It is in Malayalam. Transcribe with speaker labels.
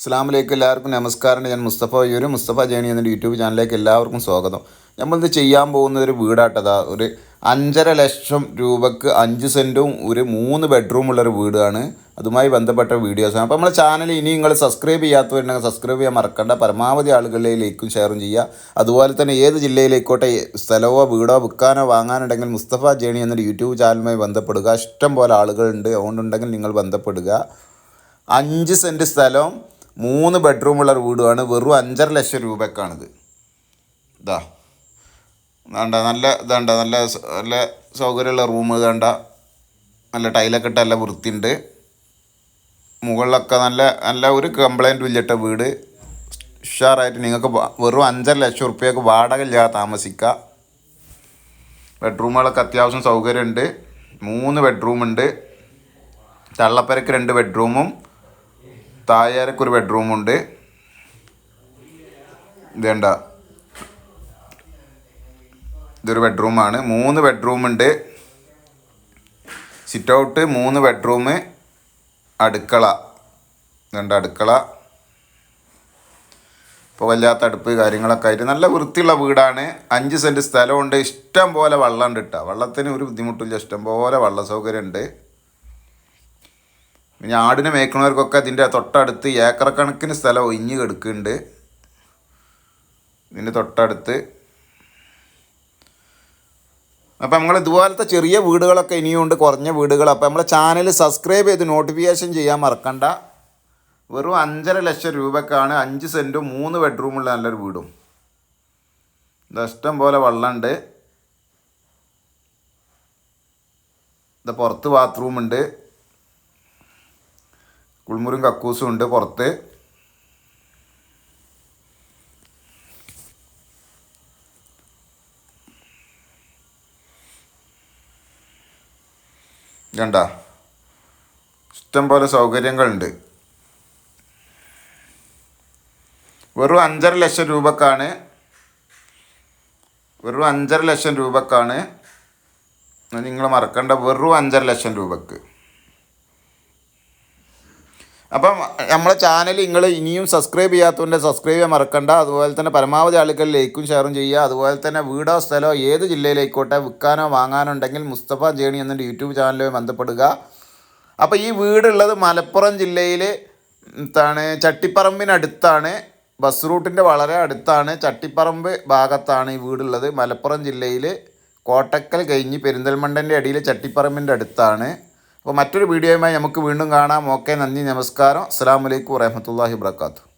Speaker 1: അസ്സലാമു എല്ലാവർക്കും നമസ്കാരം. ഞാൻ മുസ്തഫ ജേണി എന്ന യൂട്യൂബ് ചാനലിലേക്ക് എല്ലാവർക്കും സ്വാഗതം. നമ്മളിത് ചെയ്യാൻ പോകുന്ന ഒരു വീടാട്ടതാ. ഒരു 5.5 ലക്ഷം രൂപക്ക് 5 സെൻറ്റും ഒരു 3 ബെഡ്റൂമുള്ളൊരു വീടാണ്. അതുമായി ബന്ധപ്പെട്ട വീഡിയോസാണ്. അപ്പോൾ നമ്മുടെ ചാനൽ ഇനി നിങ്ങൾ സബ്സ്ക്രൈബ് ചെയ്യാത്തവരുണ്ടെങ്കിൽ സബ്സ്ക്രൈബ് ചെയ്യാൻ മറക്കണ്ട. പരമാവധി ആളുകളിലേക്കും ഷെയറും ചെയ്യുക. അതുപോലെ തന്നെ ഏത് ജില്ലയിലേക്കോട്ടെ സ്ഥലമോ വീടോ വിൽക്കാനോ വാങ്ങാനുണ്ടെങ്കിൽ മുസ്തഫ ജേണി എന്നൊരു യൂട്യൂബ് ചാനലുമായി ബന്ധപ്പെടുക. ഇഷ്ടം പോലെ ആളുകളുണ്ട്. അതുകൊണ്ടുണ്ടെങ്കിൽ നിങ്ങൾ ബന്ധപ്പെടുക. 5 സെൻറ്റ് സ്ഥലവും 3 ബെഡ്റൂമുള്ളൊരു വീടുമാണ്. വെറും 5.5 ലക്ഷം രൂപക്കാണിത്. ഇതാ വേണ്ട നല്ല ഇതാണ്ട നല്ല നല്ല സൗകര്യമുള്ള റൂം ഇതാണ്ട. നല്ല ടൈലൊക്കെ ഇട്ട് നല്ല വൃത്തിയുണ്ട്. മുകളിലൊക്കെ നല്ല നല്ല ഒരു കംപ്ലൈൻറ്റും ഇല്ലട്ട വീട്. ഉഷാറായിട്ട് നിങ്ങൾക്ക് വെറും 5.5 ലക്ഷം റുപ്യക്ക് വാടക ഇല്ലാതെ താമസിക്കുക. ബെഡ്റൂമുകളൊക്കെ അത്യാവശ്യം സൗകര്യമുണ്ട്. 3 ബെഡ്റൂമുണ്ട്. തള്ളപ്പരക്ക് 2 ബെഡ്റൂമും താഴേക്കൊരു ബെഡ്റൂമുണ്ട്. ഇതേണ്ട ഇതൊരു ബെഡ്റൂമാണ്. 3 ബെഡ്റൂമുണ്ട്. സിറ്റ് ഔട്ട്, 3 ബെഡ്റൂം, അടുക്കള. ഇതുണ്ട് അടുക്കള. ഇപ്പോൾ വല്ലാത്ത അടുപ്പ് കാര്യങ്ങളൊക്കെ ആയിട്ട് നല്ല വൃത്തിയുള്ള വീടാണ്. 5 സെൻറ്റ് സ്ഥലമുണ്ട്. ഇഷ്ടം പോലെ വെള്ളമുണ്ട് കേട്ടോ. വെള്ളത്തിന് ഒരു ബുദ്ധിമുട്ടില്ല. ഇഷ്ടം പോലെ വെള്ള സൗകര്യമുണ്ട്. പിന്നെ ആടിനെ മേയ്ക്കണവർക്കൊക്കെ അതിൻ്റെ തൊട്ടടുത്ത് ഏക്കർ കണക്കിന് സ്ഥലം ഒഴിഞ്ഞ് കിടക്കുന്നുണ്ട്. ഇതിൻ്റെ തൊട്ടടുത്ത്. അപ്പം നമ്മൾ ഇതുപോലത്തെ ചെറിയ വീടുകളൊക്കെ ഇനിയുണ്ട്, കുറഞ്ഞ വീടുകൾ. അപ്പോൾ നമ്മളെ ചാനൽ സബ്സ്ക്രൈബ് ചെയ്ത് നോട്ടിഫിക്കേഷൻ ചെയ്യാൻ മറക്കണ്ട. വെറും 5.5 ലക്ഷം രൂപക്കാണ് 5 സെൻറ്റും 3 ബെഡ്റൂമുള്ള നല്ലൊരു വീടും. ഇത് ഇഷ്ടം പോലെ വെള്ളമുണ്ട്. ഇത് പുറത്ത് ബാത്റൂമുണ്ട്. കുളിമുറും കക്കൂസും ഉണ്ട് പുറത്ത്. കണ്ട ഇഷ്ടം പോലെ സൗകര്യങ്ങളുണ്ട്. വെറും 5.5 ലക്ഷം രൂപക്കാണ്. വെറും 5.5 ലക്ഷം രൂപക്കാണ്. നിങ്ങൾ മറക്കണ്ട. വെറും 5.5 ലക്ഷം രൂപക്ക്. അപ്പം നമ്മളെ ചാനൽ നിങ്ങൾ ഇനിയും സബ്സ്ക്രൈബ് ചെയ്യാത്തതുകൊണ്ട് സബ്സ്ക്രൈബ് ചെയ്യാൻ മറക്കണ്ട. അതുപോലെ തന്നെ പരമാവധി ആളുകൾ ലൈക്കും ഷെയറും ചെയ്യുക. അതുപോലെ തന്നെ വീടോ സ്ഥലമോ ഏത് ജില്ലയിലേക്കോട്ടെ വിൽക്കാനോ വാങ്ങാനോ ഉണ്ടെങ്കിൽ മുസ്തഫ ജേണി എന്ന യൂട്യൂബ് ചാനലുമായി ബന്ധപ്പെടുക. അപ്പോൾ ഈ വീടുള്ളത് മലപ്പുറം ജില്ലയിൽ ചട്ടിപ്പറമ്പിനടുത്താണ്. ബസ് റൂട്ടിൻ്റെ വളരെ അടുത്താണ്. ചട്ടിപ്പറമ്പ് ഭാഗത്താണ് ഈ വീടുള്ളത്. മലപ്പുറം ജില്ലയിൽ കോട്ടക്കൽ കഴിഞ്ഞ് പെരിന്തൽമണ്ണൻ്റെ അടിയിൽ ചട്ടിപ്പറമ്പിൻ്റെ അടുത്താണ്. അപ്പോൾ മറ്റൊരു വീഡിയോയുമായി നമുക്ക് വീണ്ടും കാണാം. ഓക്കെ, നന്ദി, നമസ്കാരം. അസ്സലാമു അലൈക്കും വറഹ്മത്തുള്ളാഹി വബറകാതുഹു.